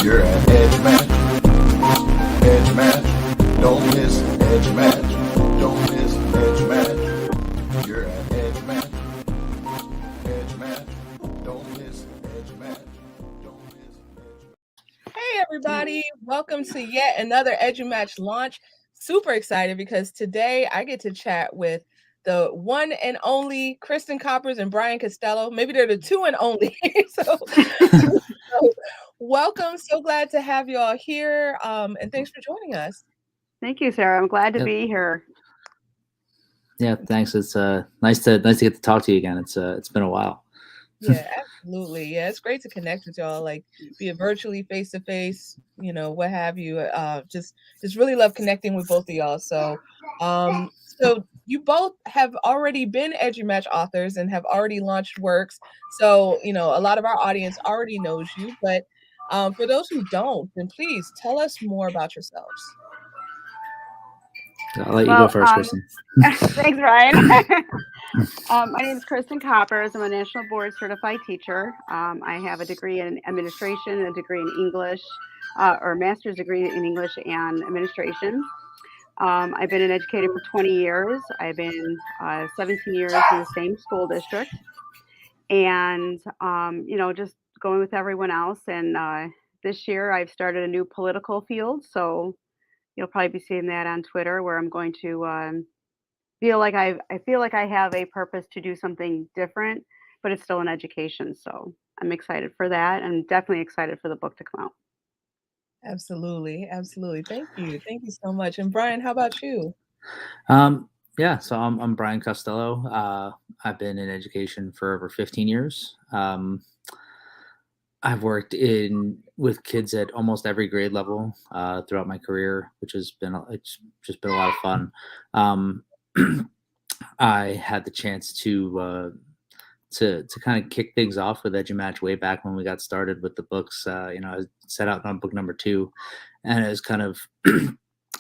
You're at Edge Match. Edge Match. Don't miss Edge Match. Don't miss Edge Match. You're at Edge Match. Edge Match. Don't miss Edge Match. Don't miss Edge Match. Hey everybody, welcome to yet another EduLaunch launch. Super excited because today I get to chat with the one and only Kristen Koppers and Brian Costello. Maybe they're the two and only. so welcome. So glad to have you all here. And thanks for joining us. Thank you, Sarah. I'm glad to be here. Yeah, thanks. It's nice to get to talk to you again. It's been a while. Yeah, absolutely. Yeah, it's great to connect with y'all, like be it virtually, face to face, what have you. Just really love connecting with both of y'all. So you both have already been EduLaunch authors and have already launched works. So, a lot of our audience already knows you, but for those who don't, then please tell us more about yourselves. I'll let you go first, Kristen. Thanks, Ryan. My name is Kristen Koppers. I'm a national board certified teacher. I have a degree in administration, a degree in English, or a master's degree in English and administration. I've been an educator for 20 years. I've been 17 years in the same school district. And, just going with everyone else. And this year I've started a new political field. So you'll probably be seeing that on Twitter, where I'm going to feel like I have a purpose to do something different, but it's still in education. So I'm excited for that, and definitely excited for the book to come out. Absolutely. Thank you so much. And Brian, how about you? Yeah, so I'm Brian Costello. I've been in education for over 15 years. I've worked with kids at almost every grade level throughout my career, which has been just been a lot of fun. I had the chance to kind of kick things off with EduLaunch way back when we got started with the books. I set out on book number 2, and it was kind of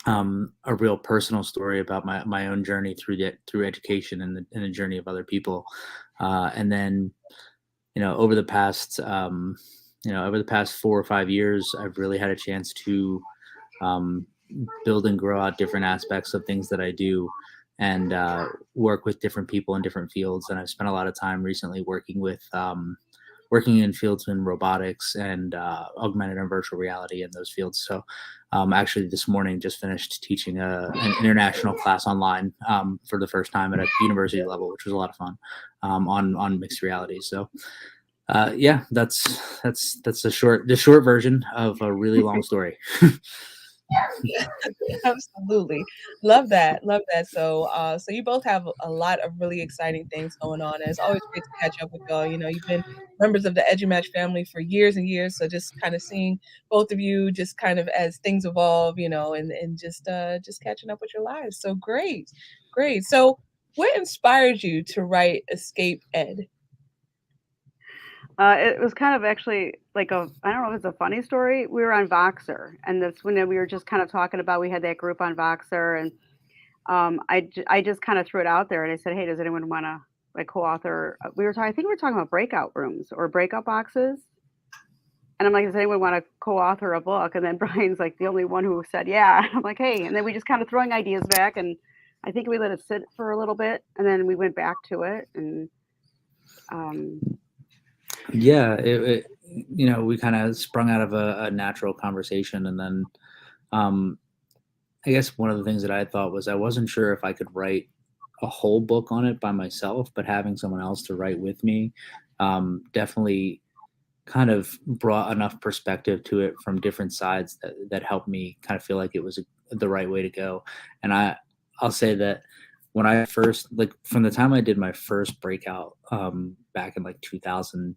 a real personal story about my own journey through education and the journey of other people, and then. Over the past 4 or 5 years, I've really had a chance to build and grow out different aspects of things that I do, and work with different people in different fields. And I've spent a lot of time recently working in fields in robotics and augmented and virtual reality in those fields. So actually this morning just finished teaching an international class online for the first time at a university level, which was a lot of fun, on mixed reality. So that's the short version of a really long story. Absolutely. Love that. So you both have a lot of really exciting things going on. And it's always great to catch up with y'all. You've been members of the EduLaunch family for years and years. So just kind of seeing both of you just kind of as things evolve, and just catching up with your lives. So great. So what inspired you to write Escape Ed? It was kind of actually like I don't know if it's a funny story. We were on Voxer, and that's when we were just kind of talking about, we had that group on Voxer, and I just kind of threw it out there, and I said, hey, does anyone want to co-author? I think we were talking about breakout rooms or breakout boxes. And I'm like, does anyone want to co-author a book? And then Brian's like the only one who said, yeah. I'm like, hey, and then we just kind of throwing ideas back, and I think we let it sit for a little bit, and then we went back to it, and yeah, we kind of sprung out of a natural conversation. And then I guess one of the things that I thought was I wasn't sure if I could write a whole book on it by myself, but having someone else to write with me definitely kind of brought enough perspective to it from different sides that helped me kind of feel like it was the right way to go. And I'll say that when I first, from the time I did my first breakout back in 2000,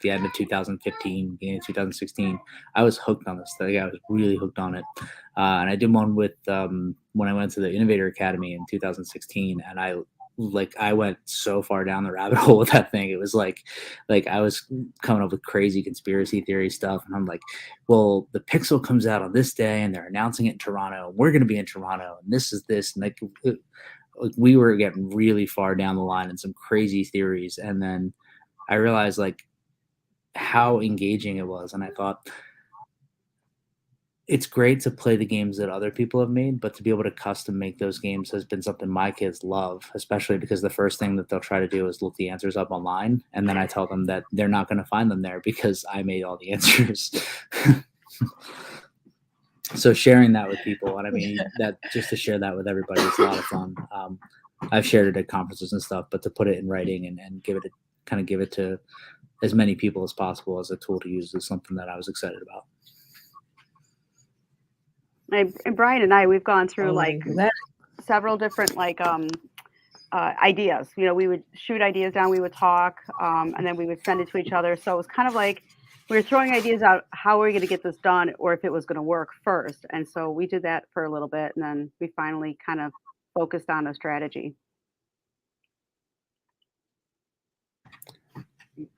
the end of 2015, beginning of 2016, I was hooked on this thing. I was really hooked on it. And I did one with when I went to the Innovator Academy in 2016, and I went so far down the rabbit hole with that thing. It was like I was coming up with crazy conspiracy theory stuff. And I'm like, well, the Pixel comes out on this day and they're announcing it in Toronto, and we're going to be in Toronto, and this is this. And we were getting really far down the line in some crazy theories. And then I realized how engaging it was. And I thought, it's great to play the games that other people have made, but to be able to custom make those games has been something my kids love, especially because the first thing that they'll try to do is look the answers up online. And then I tell them that they're not going to find them there because I made all the answers. So sharing that with people, and I mean, that just to share that with everybody is a lot of fun. I've shared it at conferences and stuff, but to put it in writing and give it to as many people as possible as a tool to use is something that I was excited about. And Brian and I, we've gone through Totally. like several different like ideas. You know, we would shoot ideas down, we would talk, and then we would send it to each other. So it was kind of like we were throwing ideas out, how are we going to get this done, or if it was going to work first. And so we did that for a little bit, and then we finally kind of focused on a strategy.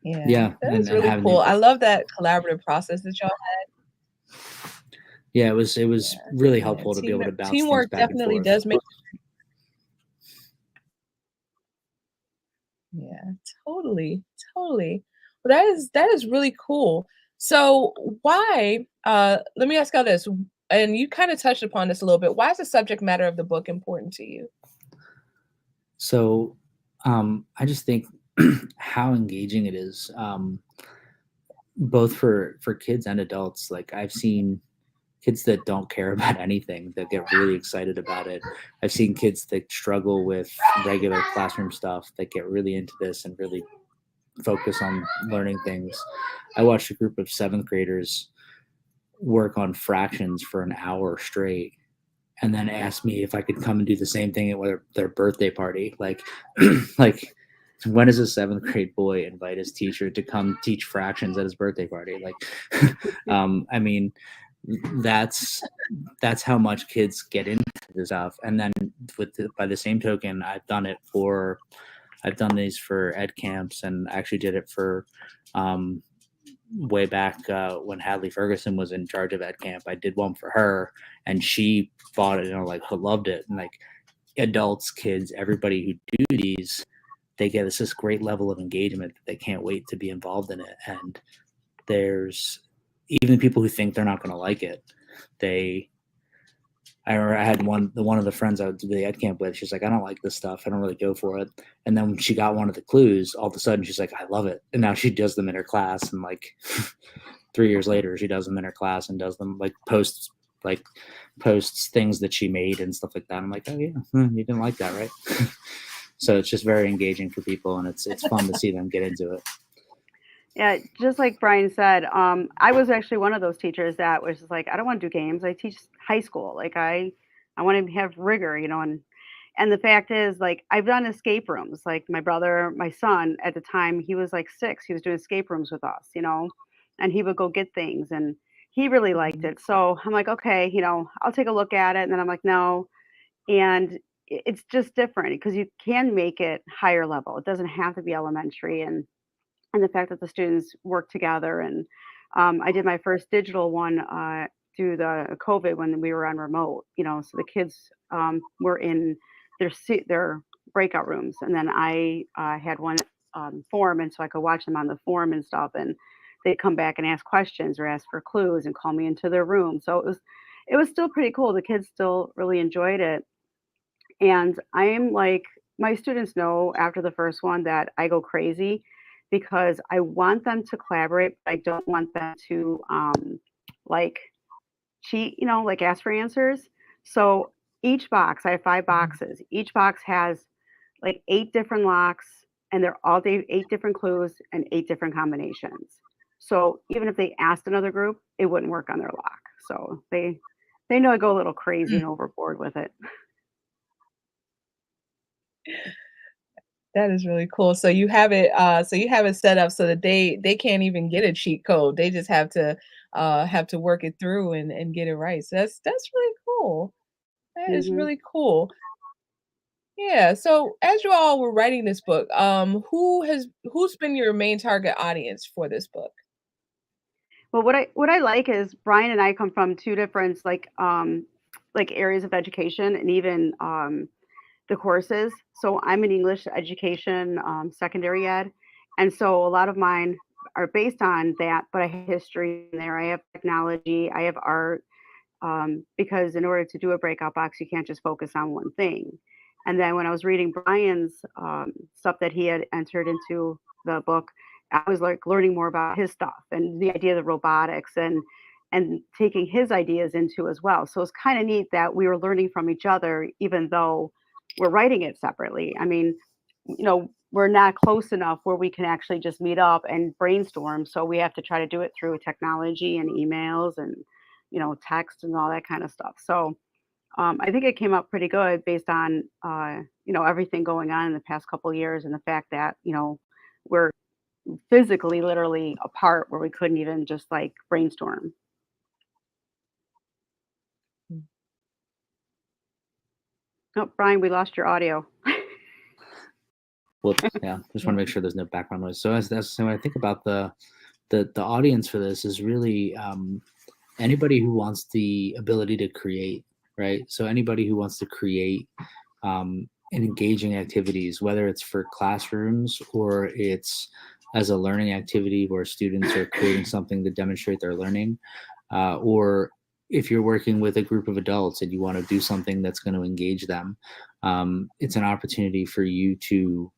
Yeah, that was and really cool. I love that collaborative process that y'all had. Yeah, it was really helpful to be able to bounce teamwork things back definitely and forth. does make. Yeah, totally. Well, that is really cool. So why? Let me ask y'all this, and you kind of touched upon this a little bit. Why is the subject matter of the book important to you? So, I just think how engaging it is, both for kids and adults. Like I've seen kids that don't care about anything that get really excited about it. I've seen kids that struggle with regular classroom stuff that get really into this and really focus on learning things. I watched a group of 7th graders work on fractions for an hour straight and then asked me if I could come and do the same thing at their birthday party. Like, like when does a 7th grade boy invite his teacher to come teach fractions at his birthday party? Like, I mean, that's how much kids get into this stuff. And then by the same token, I've done these for ed camps, and I actually did it for way back when Hadley Ferguson was in charge of ed camp. I did one for her, and she bought it and like loved it. And like adults, kids, everybody who do these, they get this great level of engagement that they can't wait to be involved in it. And there's even people who think they're not going to like it. I remember I had one of the friends I would do the ed camp with. She's like, I don't like this stuff. I don't really go for it. And then when she got one of the clues, all of a sudden she's like, I love it. And now she does them in her class. And like 3 years later, she does them in her class and does them like posts things that she made and stuff like that. I'm like, oh yeah, you didn't like that, right? So it's just very engaging for people, and it's fun to see them get into it. Yeah, just like Brian said, I was actually one of those teachers that was just like, I don't want to do games. I teach high school. Like I want to have rigor, you know, and the fact is, like, I've done escape rooms. Like my son at the time, he was like 6. He was doing escape rooms with us, you know, and he would go get things, and he really liked it. So I'm like, okay, you know, I'll take a look at it. And then I'm like, no. And it's just different because you can make it higher level. It doesn't have to be elementary. And the fact that the students work together. And I did my first digital one through the COVID when we were on remote, you know, so the kids were in their breakout rooms. And then I had one form, and so I could watch them on the form and stuff. And they'd come back and ask questions or ask for clues and call me into their room. So it was still pretty cool. The kids still really enjoyed it. And I'm like, my students know after the first one that I go crazy because I want them to collaborate, but I don't want them to like cheat, you know, like ask for answers. So each box, I have 5 boxes. Each box has like 8 different locks, and they're all 8 different clues and 8 different combinations. So even if they asked another group, it wouldn't work on their lock. So they know I go a little crazy and overboard with it. That is really cool. So you have it set up so that they can't even get a cheat code. They just have to work it through and get it right. So that's really cool. That is Mhm. really cool. Yeah. So as you all were writing this book, who's been your main target audience for this book? Well, what I like is Brian and I come from 2 different like areas of education, and even the courses. So I'm in English education, secondary ed, and so a lot of mine are based on that. But I have history in there. I have technology. I have art. because in order to do a breakout box, you can't just focus on one thing. And then when I was reading Brian's stuff that he had entered into the book, I was like learning more about his stuff and the idea of robotics and taking his ideas into as well. So it's kind of neat that we were learning from each other, even though we're writing it separately. I mean, we're not close enough where we can actually just meet up and brainstorm. So we have to try to do it through technology and emails and, text and all that kind of stuff. So I think it came out pretty good based on, everything going on in the past couple of years and the fact that, we're physically, literally apart where we couldn't even just like brainstorm. Oh, Brian, we lost your audio. Well, yeah, just want to make sure there's no background noise. So when I think about the audience for this is really anybody who wants the ability to create, right? So anybody who wants to create engaging activities, whether it's for classrooms or it's as a learning activity where students are creating something to demonstrate their learning, or if you're working with a group of adults and you want to do something that's going to engage them, it's an opportunity for you to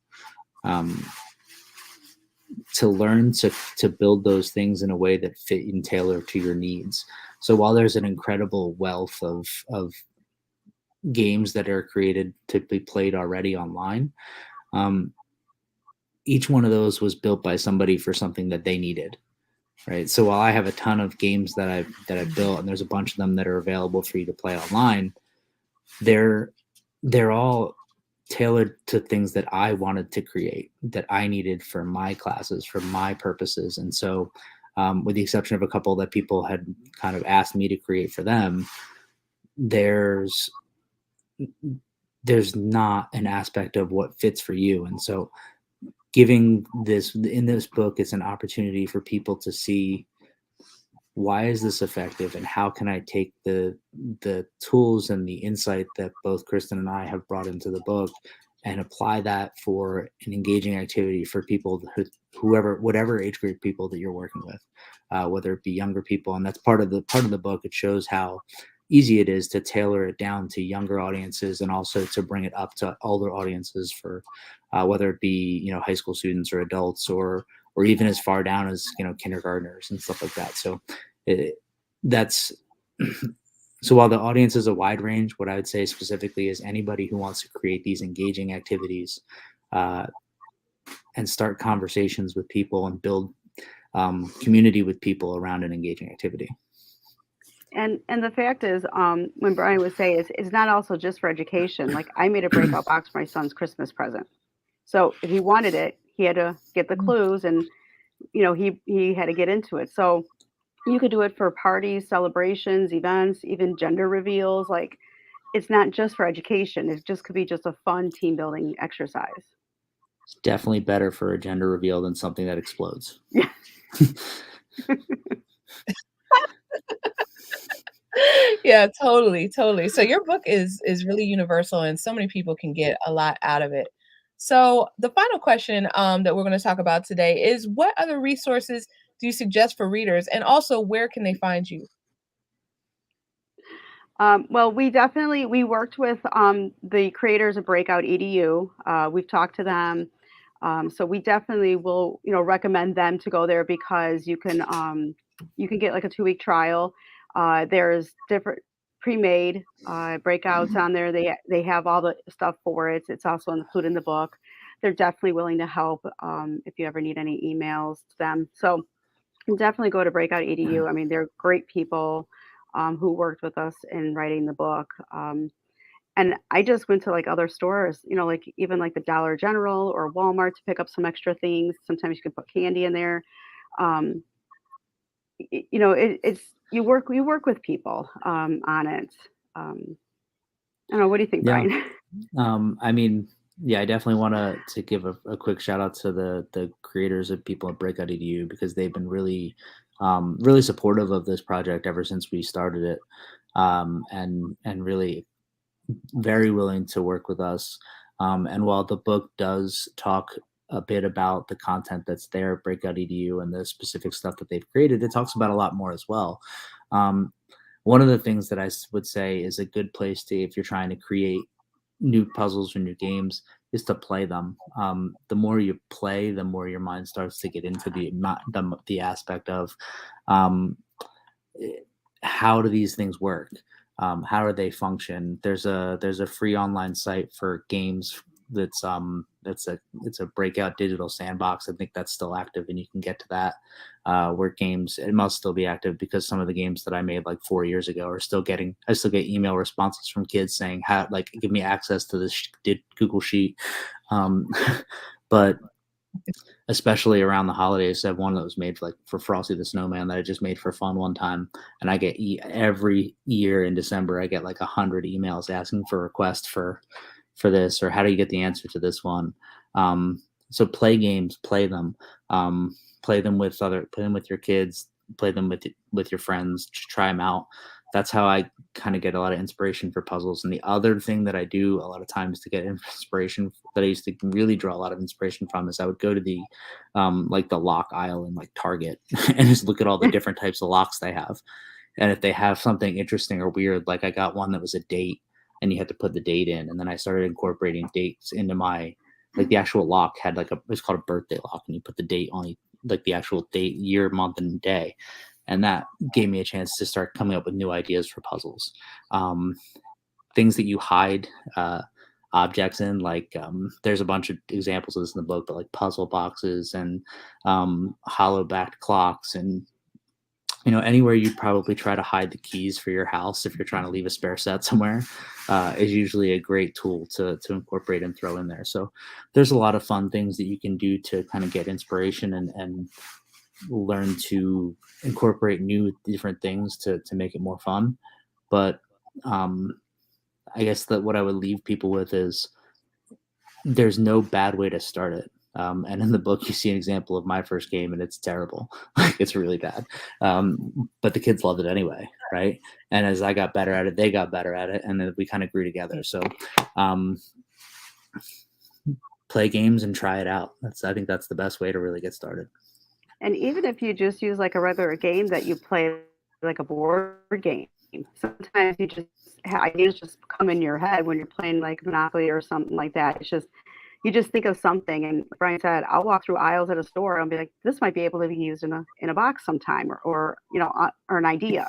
learn to build those things in a way that fit and tailor to your needs. So while there's an incredible wealth of games that are created to be played already online, each one of those was built by somebody for something that they needed, right? So while I have a ton of games that I've built, and there's a bunch of them that are available for you to play online, they're all tailored to things that I wanted to create, that I needed for my classes, for my purposes. And so with the exception of a couple that people had kind of asked me to create for them, there's not an aspect of what fits for you. And so giving this in this book, it's an opportunity for people to see, why is this effective and how can I take the tools and the insight that both Kristen and I have brought into the book and apply that for an engaging activity for people whatever age group people that you're working with, whether it be younger people. And that's part of the book. It shows how easy it is to tailor it down to younger audiences and also to bring it up to older audiences for whether it be high school students or adults or even as far down as kindergartners and stuff like that. So so while the audience is a wide range, what I would say specifically is anybody who wants to create these engaging activities and start conversations with people and build community with people around an engaging activity. And the fact is, when Brian would say it's not also just for education. Like I made a breakout box for my son's Christmas present. So if he wanted it, he had to get the clues and, he had to get into it. So you could do it for parties, celebrations, events, even gender reveals. Like it's not just for education. It just could be just a fun team building exercise. It's definitely better for a gender reveal than something that explodes. Yeah. Yeah, totally. So your book is really universal and so many people can get a lot out of it. So the final question that we're going to talk about today is, what other resources do you suggest for readers, and also where can they find you? Well, we worked with the creators of Breakout EDU. We've talked to them. So we definitely will, recommend them to go there because you can get like a 2-week trial. There's different pre-made breakouts on there. They have all the stuff for it. It's also included in the book. They're definitely willing to help if you ever need any emails to them. So definitely go to Breakout EDU. I mean, they're great people who worked with us in writing the book. And I just went to like other stores, like even like the Dollar General or Walmart to pick up some extra things. Sometimes you can put candy in there. It's you work with people on it. I don't know. What do you think, Brian? I mean, yeah, I definitely want to give a quick shout out to the creators of people at Breakout EDU because they've been really supportive of this project ever since we started it, and really very willing to work with us. And while the book does talk a bit about the content that's there at Breakout EDU and the specific stuff that they've created, it talks about a lot more as well. one of the things that I would say is a good place to, if you're trying to create new puzzles or new games, is to play them. The more you play, the more your mind starts to get into the aspect of how do these things work? How do they function? There's a free online site for games that's it's a Breakout digital sandbox. I think that's still active, and you can get to that. Where games, it must still be active, because some of the games that I made like 4 years ago are still getting. I still get email responses from kids saying, "How, like, give me access to this Google Sheet." But especially around the holidays, I have one that was made for Frosty the Snowman that I just made for fun one time, and I get every year in December I get like 100 emails asking for requests for this, or how do you get the answer to this one. So play games, play them with your kids, play them with your friends, try them out. That's how I kind of get a lot of inspiration for puzzles. And the other thing that I do a lot of times to get inspiration, that I used to really draw a lot of inspiration from, is I would go to the like the lock aisle in like Target and just look at all the different types of locks they have. And if they have something interesting or weird, like I got one that was a date and you had to put the date in, and then I started incorporating dates into my, like, the actual lock had it's called a birthday lock, and you put the date on, like the actual date, year, month, and day. And that gave me a chance to start coming up with new ideas for puzzles. Things that you hide objects in, like there's a bunch of examples of this in the book, but like puzzle boxes and hollow backed clocks, and anywhere you'd probably try to hide the keys for your house if you're trying to leave a spare set somewhere, is usually a great tool to incorporate and throw in there. So there's a lot of fun things that you can do to kind of get inspiration and learn to incorporate new different things to make it more fun. But I guess that what I would leave people with is there's no bad way to start it. And in the book, you see an example of my first game, and it's terrible. It's really bad. But the kids loved it anyway, right? And as I got better at it, they got better at it, and then we kind of grew together. So play games and try it out. I think that's the best way to really get started. And even if you just use like a regular game that you play, like a board game, sometimes ideas just come in your head when you're playing like Monopoly or something like that. It's just, you just think of something, and like Brian said, I'll walk through aisles at a store and be like, this might be able to be used in a box sometime, or an idea.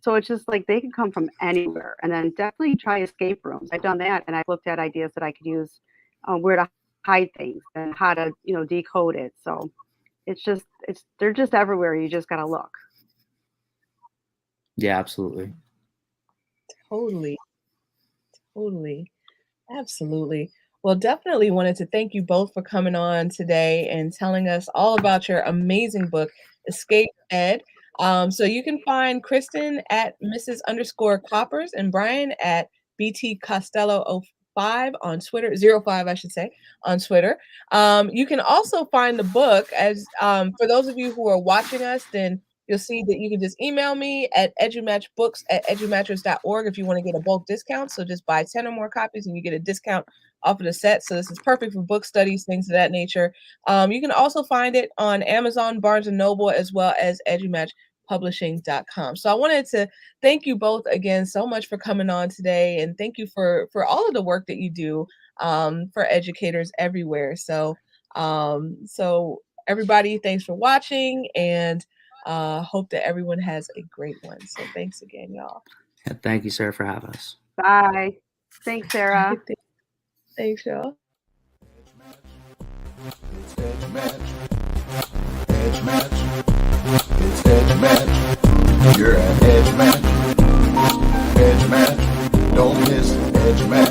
So it's just like they can come from anywhere. And then definitely try escape rooms. I've done that, and I've looked at ideas that I could use, where to hide things and how to decode it. So they're just everywhere. You just got to look. Yeah, absolutely. Totally. Absolutely. Well, definitely wanted to thank you both for coming on today and telling us all about your amazing book, Escape Ed. So you can find Kristen at Mrs._Koppers and Brian at BT Costello 05 on Twitter, 05, I should say, on Twitter. You can also find the book, as for those of you who are watching us, then you'll see that you can just email me at edumatchbooks@edumatchers.org if you want to get a bulk discount. So just buy 10 or more copies and you get a discount off of the set. So this is perfect for book studies, things of that nature. You can also find it on Amazon, Barnes & Noble, as well as edumatchpublishing.com. So I wanted to thank you both again so much for coming on today, and thank you for all of the work that you do for educators everywhere. So everybody, thanks for watching, and hope that everyone has a great one. So thanks again, y'all. Yeah, thank you, Sarah, for having us. Bye. Thanks, Sarah. Thanks, y'all. It's Edge Match. Edge Match. It's Edge Match. You're at Edge Match. Edge Match. Don't miss Edge Match.